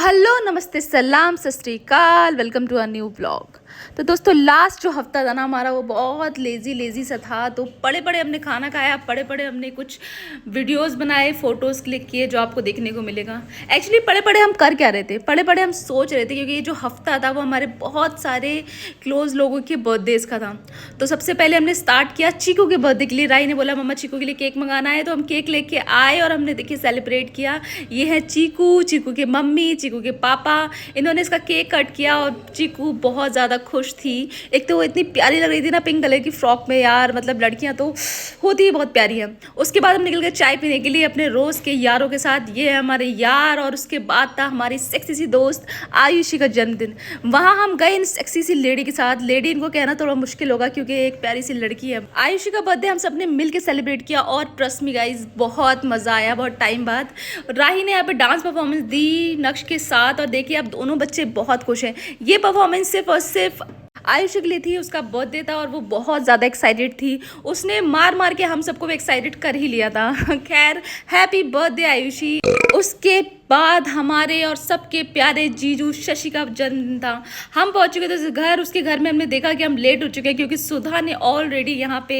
Hello नमस्ते सलाम सत श्री अकाल, welcome to a new blog. तो दोस्तों लास्ट जो हफ्ता था ना हमारा, वो बहुत लेज़ी सा था। तो पड़े पड़े हमने खाना खाया, पड़े पड़े हमने कुछ वीडियोस बनाए, फ़ोटोज़ क्लिक किए जो आपको देखने को मिलेगा। एक्चुअली पड़े पड़े हम कर क्या रहे थे, पड़े पड़े हम सोच रहे थे, क्योंकि ये जो हफ्ता था वो हमारे बहुत सारे क्लोज़ लोगों के बर्थडेज़ का था। तो सबसे पहले हमने स्टार्ट किया चीकू के बर्थडे के लिए। राई ने बोला मम्मा चीकू के लिए केक मंगाना है, तो हम केक लेके आए और हमने देखिए सेलिब्रेट किया। ये है चीकू, चीकू के मम्मी, चीकू के पापा, इन्होंने इसका केक कट किया और चीकू बहुत ज़्यादा खुश थी। एक तो वो इतनी प्यारी लग रही थी ना पिंक कलर की फ्रॉक में, यार मतलब लड़कियां तो होती ही बहुत प्यारी हैं। उसके बाद हम निकल गए चाय पीने के लिए अपने रोज़ के यारों के साथ। ये है हमारे यार, और उसके बाद था हमारी सेक्सी सी दोस्त आयुषी का जन्मदिन। वहाँ हम गए इन सेक्सी सी लेडी के साथ। लेडी इनको कहना थोड़ा मुश्किल होगा क्योंकि एक प्यारी सी लड़की है। आयुषी का बर्थडे हम सब ने मिल के सेलिब्रेट किया और ट्रस्ट मी गाइज बहुत मज़ा आया बहुत टाइम बाद। राही ने यहाँ पे डांस परफॉर्मेंस दी नक्श के साथ, और देखिए अब दोनों बच्चे बहुत खुश हैं। ये परफॉर्मेंस सिर्फ और सिर्फ आयुषी के लिए थी, उसका बर्थडे था और वो बहुत ज़्यादा एक्साइटेड थी। उसने मार मार के हम सबको एक्साइटेड कर ही लिया था। खैर हैप्पी बर्थडे आयुषी। उसके बाद हमारे और सबके प्यारे जीजू शशि का जन्मदिन था। हम पहुंच चुके थे घर। उसके घर में हमने देखा कि हम लेट हो चुके हैं क्योंकि सुधा ने ऑलरेडी यहाँ पे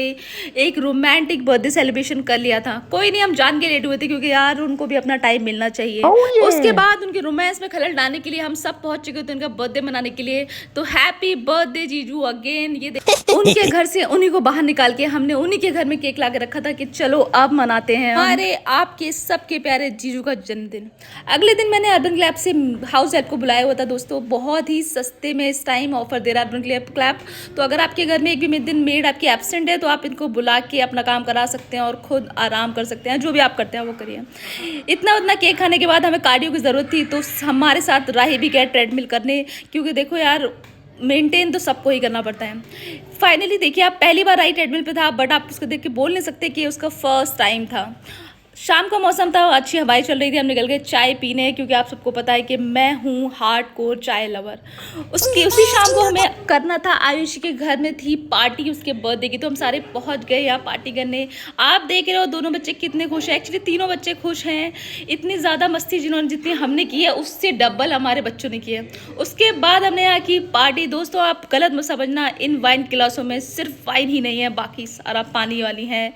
एक रोमांटिक बर्थडे सेलिब्रेशन कर लिया था। कोई नहीं, हम जान के लेट हुए थे क्योंकि यार उनको भी अपना टाइम मिलना चाहिए। उसके बाद उनके रोमांस में खलल डालने के लिए हम सब पहुंच चुके थे उनका बर्थडे मनाने के लिए। तो हैप्पी बर्थडे जीजू अगेन। ये उनके घर से उन्हीं को बाहर निकाल के हमने उन्हीं के घर में केक ला के रखा था कि चलो अब मनाते हैं हमारे आपके सबके प्यारे जीजू का जन्मदिन। अगले दिन मैंने अर्बन क्लैब से हाउस हेल्प को बुलाया हुआ था दोस्तों। बहुत ही सस्ते में इस टाइम ऑफर दे रहा है अर्बन क्लैब। तो अगर आपके घर में एक भी दिन मेड आपकी एब्सेंट है तो आप इनको बुला के अपना काम करा सकते हैं और खुद आराम कर सकते हैं। जो भी आप करते हैं वो करिए। इतना उतना केक खाने के बाद हमें कार्डियो की ज़रूरत थी, तो हमारे साथ राही भी गए ट्रेडमिल करने, क्योंकि देखो यार मेंटेन तो सबको ही करना पड़ता है। फाइनली देखिए आप पहली बार राइट ट्रेडमिल पे था, बट आप उसको देख के बोल नहीं सकते कि उसका फर्स्ट टाइम था। शाम का मौसम था, अच्छी हवाएं चल रही थी। हम निकल गए चाय पीने, क्योंकि आप सबको पता है कि मैं हूँ हार्डकोर चाय लवर। उसी शाम को हमें करना था आयुषी के घर में थी पार्टी उसके बर्थडे की, तो हम सारे पहुँच गए यहाँ पार्टी करने। आप देख रहे हो दोनों बच्चे कितने खुश हैं। एक्चुअली तीनों बच्चे खुश हैं। इतनी ज़्यादा मस्ती जितनी हमने की है उससे डबल हमारे बच्चों ने की है। उसके बाद हमने यहाँ की पार्टी। दोस्तों आप गलत मत समझना, इन वाइन गिलासों में सिर्फ वाइन ही नहीं है, बाकी सारा पानी वाली है।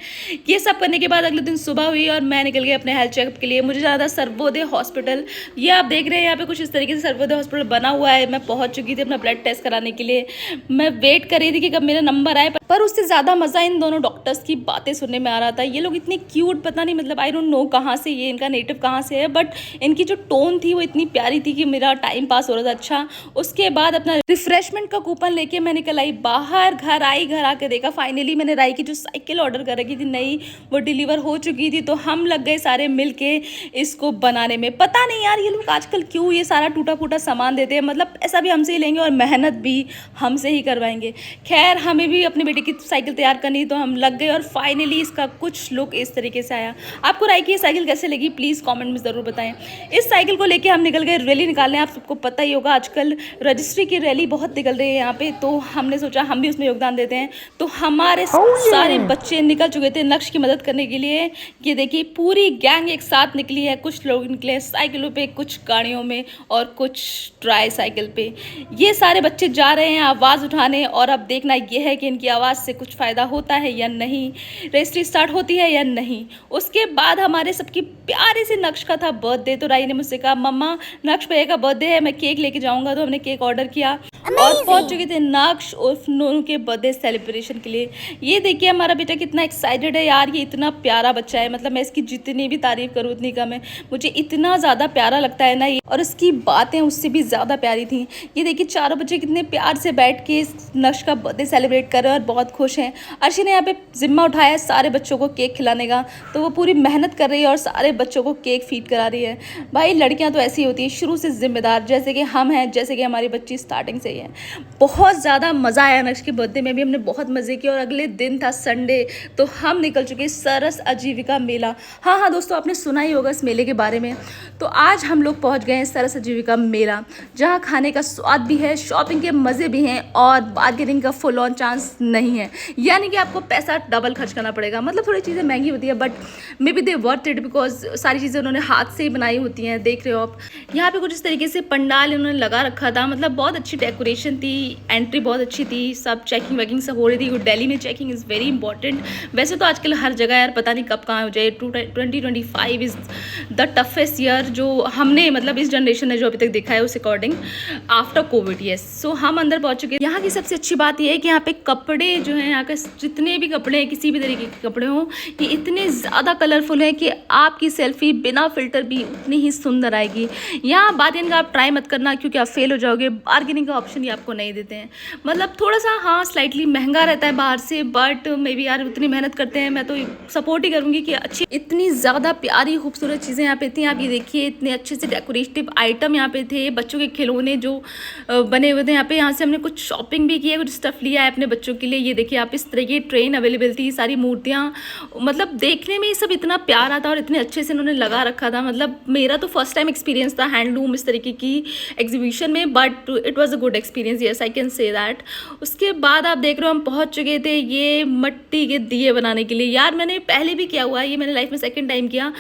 ये सब करने के बाद अगले दिन सुबह हुई और मैं निकल गई अपने हेल्थ चेकअप के लिए। मुझे जाना था सर्वोदय हॉस्पिटल। ये आप देख रहे हैं यहाँ पे कुछ इस तरीके से सर्वोदय हॉस्पिटल बना हुआ है। मैं पहुंच चुकी थी अपना ब्लड टेस्ट कराने के लिए। मैं वेट कर रही थी कि कब मेरा नंबर आए, पर उससे ज़्यादा मज़ा इन दोनों डॉक्टर्स की बातें सुनने में आ रहा था। ये लोग इतने क्यूट, पता नहीं मतलब आई डोंट नो कहाँ से ये इनका नेटिव कहाँ से है, बट इनकी जो टोन थी वो इतनी प्यारी थी कि मेरा टाइम पास हो रहा था अच्छा। उसके बाद अपना रिफ्रेशमेंट का कूपन लेके मैं निकल आई बाहर। घर आके देखा फाइनली मैंने राई की जो साइकिल ऑर्डर कर रखी थी नई, वो डिलीवर हो चुकी थी। तो हम लग गए सारे मिल के इसको बनाने में। पता नहीं यार ये लोग आजकल क्यों ये सारा टूटा फूटा सामान देते हैं, मतलब ऐसा भी हमसे ही लेंगे और मेहनत भी हमसे ही करवाएंगे। खैर हमें भी अपने बेटे की साइकिल तैयार करनी, तो हम लग गए और फाइनली इसका कुछ लुक इस तरीके से आया। आपको राय की ये साइकिल कैसे लगी प्लीज़ कमेंट में ज़रूर बताएं। इस साइकिल को लेके हम निकल गए रैली निकालने। आप सबको पता ही होगा आजकल रजिस्ट्री की रैली बहुत निकल रही है यहाँ पे, तो हमने सोचा हम भी उसमें योगदान देते हैं। तो हमारे सारे बच्चे निकल चुके थे नक्श की मदद करने के लिए। ये देखिए पूरी गैंग एक साथ निकली है। कुछ लोग निकले साइकिलों पे, कुछ गाड़ियों में और कुछ ट्राई साइकिल पे। ये सारे बच्चे जा रहे हैं आवाज़ उठाने, और अब देखना ये है कि इनकी आवाज़ से कुछ फ़ायदा होता है या नहीं, रजिस्ट्री स्टार्ट होती है या नहीं। उसके बाद हमारे सबकी प्यारे से नक्श का था बर्थडे। तो राई ने मुझसे कहा मम्मा नक्श भैया का बर्थडे है, मैं केक लेके जाऊँगा। तो हमने केक ऑर्डर किया और पहुँच चुके थे नक्श और नोनू के बर्थडे सेलिब्रेशन के लिए। ये देखिए हमारा बेटा कितना एक्साइटेड है यार, ये इतना प्यारा बच्चा है, मतलब मैं इसकी जितनी भी तारीफ करूँ उतनी कम है। मुझे इतना ज़्यादा प्यारा लगता है ना ये, और इसकी बातें उससे भी ज़्यादा प्यारी थी। ये देखिए चारों बच्चे कितने प्यार से बैठ के नक्श का बर्थडे सेलिब्रेट कर रहे हैं और बहुत खुश हैं। अर्शी ने यहाँ पे जिम्मा उठाया सारे बच्चों को केक खिलाने का, तो वो पूरी मेहनत कर रही है और सारे बच्चों को केक फीड करा रही है। भाई लड़कियाँ तो ऐसी होती है शुरू से जिम्मेदार, जैसे कि हम हैं, जैसे कि हमारी बच्ची स्टार्टिंग से है। बहुत ज़्यादा मज़ा आया नक्श के बर्थडे में भी, हमने बहुत मज़े किए। और अगले दिन था संडे, तो हम निकल चुके सरस आजीविका मेला। हाँ दोस्तों, आपने सुना ही होगा इस मेले के बारे में। तो आज हम लोग पहुँच गए हैं सरस आजीविका मेला, जहाँ खाने का स्वाद भी है, शॉपिंग के मज़े भी हैं और बार्गेनिंग का फुल ऑन चांस नहीं है। यानी कि आपको पैसा डबल खर्च करना पड़ेगा। मतलब थोड़ी चीज़ें महंगी होती है, but may be they worth it, because सारी चीज़ें उन्होंने हाथ से ही बनाई होती हैं। देख रहे हो आप, यहाँ पे कुछ इस तरीके से पंडाल उन्होंने लगा रखा था। मतलब बहुत अच्छी डेकोरेशन थी, एंट्री बहुत अच्छी थी, सब चेकिंग वेकिंग सब हो रही थी। दिल्ली में चेकिंग इज़ वेरी इंपॉर्टेंट। वैसे तो आजकल हर जगह यार पता नहीं कब कहाँ हो जाए। 2025 इज़ द टफेस्ट ईयर जो हमने, मतलब इस जनरेशन ने जो अभी तक देखा है उस अकॉर्डिंग, आफ्टर कोविड। येस, सो हम अंदर पहुँच चुके हैं। यहाँ की सबसे अच्छी बात यह है कि यहाँ पे कपड़े जो हैं, यहाँ के जितने भी कपड़े हैं, किसी भी तरीके के कपड़े हों, ये इतने ज़्यादा कलरफुल हैं कि आपकी सेल्फी बिना फिल्टर भी उतनी ही सुंदर आएगी। यहाँ बार्गेनिंग का आप ट्राई मत करना, क्योंकि आप फेल हो जाओगे। बार्गेनिंग का ऑप्शन ही आपको नहीं देते हैं। मतलब थोड़ा सा हाँ स्लाइटली महंगा रहता है बाहर से, बट मे बी यार उतनी मेहनत करते हैं, मैं तो सपोर्ट ही करूँगी कि अच्छी, इतनी ज़्यादा प्यारी खूबसूरत चीज़ें यहाँ पे थी। आप ये देखिए, इतने अच्छे से डेकोरेटिव आइटम यहाँ पे थे। बच्चों के खिलौने जो बने हुए थे यहाँ पे। यहाँ से हमने कुछ शॉपिंग भी की है, कुछ स्टफ़ लिया है अपने बच्चों के लिए। ये देखिए आप, इस तरह की ट्रेन अवेलेबल थी, सारी मूर्तियाँ। मतलब देखने में ये सब इतना प्यारा था और इतने अच्छे से इन्होंने लगा रखा था। मतलब मेरा तो फर्स्ट टाइम एक्सपीरियंस था हैंडलूम इस तरीके की एग्जीबिशन में, but it was a good experience, yes I can say that. उसके बाद आप देख रहे हो हम पहुंच चुके थे ये मिट्टी के दिए बनाने के लिए। यार मैंने पहले भी किया हुआ है, ये मैंने लाइफ में सेकंड टाइम किया,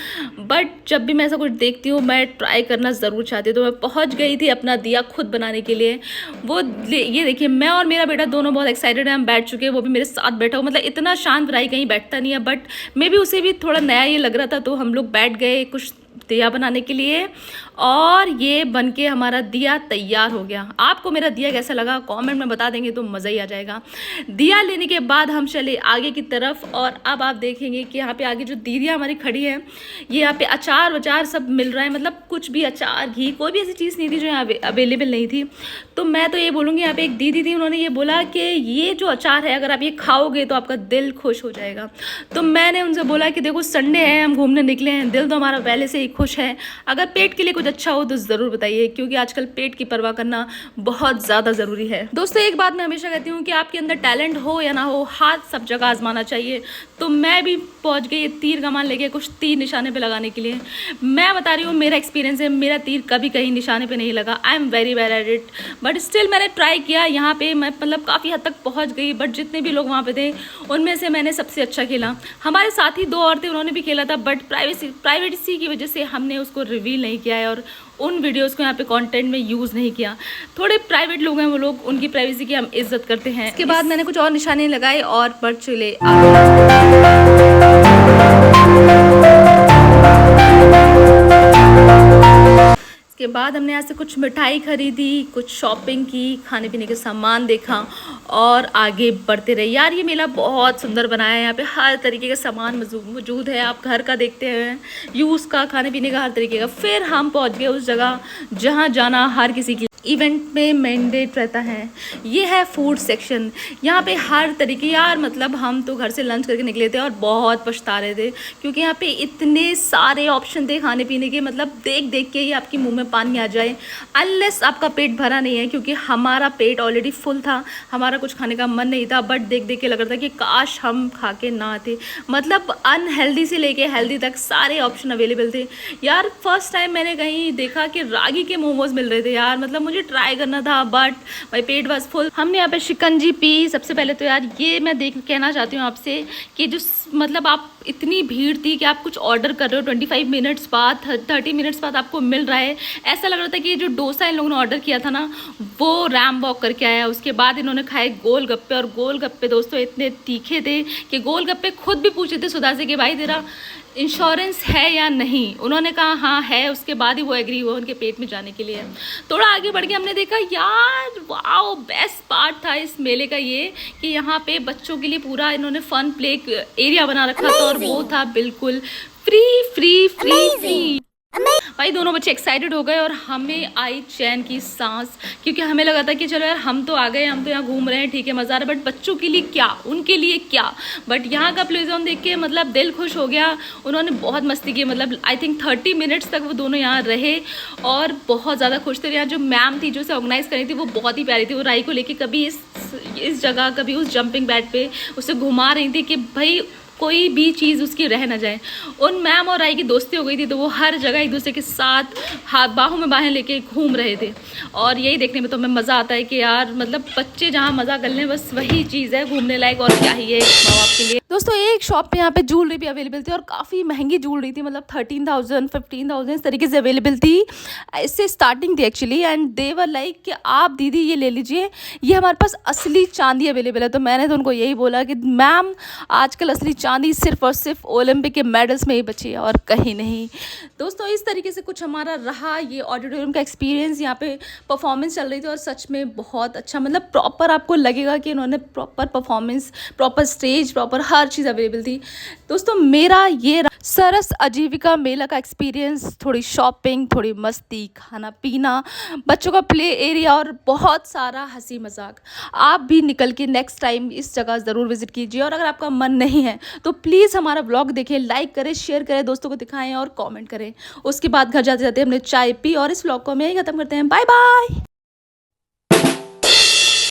बट जब भी मैं ऐसा कुछ देखती हूँ मैं ट्राई करना ज़रूर चाहती हूँ। तो मैं पहुँच गई थी अपना दिया खुद बनाने के लिए। वो ये देखिए, मैं और मेरा बेटा दोनों बहुत एक्साइटेड है। हम बैठ चुके हैं, वो भी मेरे साथ बैठा हो। मतलब इतना शांत रहा, कहीं बैठता नहीं है, बट मे भी उसे भी थोड़ा नया ये लग रहा था। तो हम लोग बैठ गए कुछ दिया बनाने के लिए, और ये बनके हमारा दिया तैयार हो गया। आपको मेरा दिया कैसा लगा कमेंट में बता देंगे तो मज़ा ही आ जाएगा। दिया लेने के बाद हम चले आगे की तरफ, और अब आप देखेंगे कि यहाँ पे आगे जो दीदियाँ हमारी खड़ी हैं, ये यहाँ पे अचार वचार सब मिल रहा है। मतलब कुछ भी अचार, घी, कोई भी ऐसी चीज़ नहीं थी जो यहाँ अवेलेबल नहीं थी। तो मैं तो ये बोलूँगी, यहाँ पे एक दीदी थी, उन्होंने ये बोला कि ये जो अचार है अगर आप ये खाओगे तो आपका दिल खुश हो जाएगा। तो मैंने उनसे बोला कि देखो संडे है, हम घूमने निकले हैं, दिल तो हमारा पहले से ही खुश है। अगर पेट के लिए कुछ अच्छा हो तो ज़रूर बताइए, क्योंकि आजकल पेट की परवाह करना बहुत ज़्यादा ज़रूरी है। दोस्तों एक बात मैं हमेशा कहती हूँ कि आपके अंदर टैलेंट हो या ना हो, हाथ सब जगह आजमाना चाहिए। तो मैं भी पहुँच गई तीर कमान लेके कुछ तीर निशाने पे लगाने के लिए। मैं बता रही हूँ मेरा एक्सपीरियंस है, मेरा तीर कभी कहीं निशाने पे नहीं लगा। I am very bad at it, but still मैंने ट्राई किया। यहाँ पे मैं मतलब काफ़ी हद तक पहुँच गई, बट जितने भी लोग वहाँ पे थे उनमें से मैंने सबसे अच्छा खेला। हमारे साथ ही 2 और थे, उन्होंने भी खेला था, बट प्राइवेसी की वजह से हमने उसको रिवील नहीं किया है और उन वीडियोस को यहाँ पे कंटेंट में यूज़ नहीं किया। थोड़े प्राइवेट लोग हैं वो लोग, उनकी प्राइवेसी की हम इज्जत करते हैं। इसके बाद मैंने कुछ और निशाने लगाए और बढ़ चले के बाद हमने यहाँ से कुछ मिठाई खरीदी, कुछ शॉपिंग की, खाने पीने के सामान देखा और आगे बढ़ते रहे। यार ये मेला बहुत सुंदर बनाया है, यहाँ पे हर तरीके का सामान मौजूद है। आप घर का देखते हैं, यूज़ का, खाने पीने का, हर तरीके का। फिर हम पहुँच गए उस जगह जहाँ जाना हर किसी की इवेंट में मैंडेट रहता है। ये है फूड सेक्शन। यहाँ पे हर तरीके, यार मतलब हम तो घर से लंच करके निकले थे और बहुत पछता रहे थे, क्योंकि यहाँ पे इतने सारे ऑप्शन थे खाने पीने के। मतलब देख देख के ही आपके मुंह में पानी आ जाए, अनलेस आपका पेट भरा नहीं है, क्योंकि हमारा पेट ऑलरेडी फुल था, हमारा कुछ खाने का मन नहीं था। बट देख देख के लग रहा था कि काश हम खा के ना आते। मतलब अनहेल्दी से लेके हेल्दी तक सारे ऑप्शन अवेलेबल थे। यार फर्स्ट टाइम मैंने कहीं देखा कि रागी के मोमोज मिल रहे थे। यार मतलब मुझे ट्राई करना था, but my pet was full. हमने यहाँ पे शिकंजी पी। सबसे पहले तो यार ये मैं कहना चाहती हूँ आपसे कि जो मतलब आप, इतनी भीड़ थी कि आप कुछ ऑर्डर कर रहे हो, 25 मिनट्स बाद, 30 मिनट्स बाद आपको मिल रहा है। ऐसा लग रहा था कि जो डोसा इन लोगों ने ऑर्डर किया था ना, वो रैम वॉक करके आया। उसके बाद इन्होंने खाए गोलगप्पे, और गोलगप्पे दोस्तों इतने तीखे थे कि गोलगप्पे खुद भी पूछे थे सुधा से कि भाई तेरा इंश्योरेंस है या नहीं। उन्होंने कहा हाँ है, उसके बाद ही वो एग्री हुआ उनके पेट में जाने के लिए। थोड़ा आगे बढ़ के हमने देखा, यार वाओ, बेस्ट पार्ट था इस मेले का ये कि यहाँ पे बच्चों के लिए पूरा इन्होंने फन प्ले एरिया बना रखा था, और वो था बिल्कुल फ्री फ्री फ्री फ्री। भाई दोनों बच्चे एक्साइटेड हो गए और हमें आई चैन की सांस, क्योंकि हमें लगा था कि चलो यार हम तो आ गए, हम तो यहाँ घूम रहे हैं, ठीक है मज़ा आ रहा है, बट बच्चों के लिए क्या, उनके लिए क्या। बट यहाँ का प्ले जोन देख के मतलब दिल खुश हो गया। उन्होंने बहुत मस्ती की, मतलब आई थिंक 30 मिनट्स तक वो दोनों यहाँ रहे और बहुत ज़्यादा खुश थे। यहाँ जो मैम थी जो उसे ऑर्गेनाइज़ करी थी वो बहुत ही प्यारी थी। वो राई को लेके कभी इस जगह कभी उस जंपिंग बैट पे उसे घुमा रही थी कि भाई कोई भी चीज़ उसकी रह ना जाए। उन मैम और राई की दोस्ती हो गई थी, तो वो हर जगह एक दूसरे के साथ हाथ बाहों में बाहें लेके घूम रहे थे। और यही देखने में तो हमें मज़ा आता है कि यार मतलब बच्चे जहाँ मज़ा कर लें, बस वही चीज़ है घूमने लायक, और क्या ही है माँ बाप के लिए। दोस्तों एक शॉप पे यहाँ पे ज्वेलरी भी अवेलेबल थी और काफ़ी महंगी ज्वेलरी थी, मतलब 13,000 15,000 इस तरीके से अवेलेबल थी। इससे स्टार्टिंग थी actually, and they were like कि आप दीदी ये ले लीजिए, ये हमारे पास असली चांदी अवेलेबल है। तो मैंने तो उनको यही बोला कि मैम आजकल असली चांदी सिर्फ और सिर्फ ओलंपिक के मेडल्स में ही बची है और कहीं नहीं। दोस्तों इस तरीके से कुछ हमारा रहा ये ऑडिटोरियम का एक्सपीरियंस। यहाँ पे परफॉर्मेंस चल रही थी और सच में बहुत अच्छा, मतलब प्रॉपर आपको लगेगा कि इन्होंने proper performance, proper stage, proper हर चीज़ अवेलेबल थी। दोस्तों मेरा ये सरस आजीविका मेला का एक्सपीरियंस, थोड़ी शॉपिंग, थोड़ी मस्ती, खाना पीना, बच्चों का प्ले एरिया और बहुत सारा हंसी मजाक। आप भी निकल के नेक्स्ट टाइम इस जगह ज़रूर विजिट कीजिए। और अगर आपका मन नहीं है तो प्लीज़ हमारा ब्लॉग देखें, लाइक करें, शेयर करें, दोस्तों को दिखाएं और कमेंट करें। उसके बाद घर जाते जाते हमने चाय पी और इस ब्लॉग को हम यहीं ख़त्म करते हैं। Bye bye.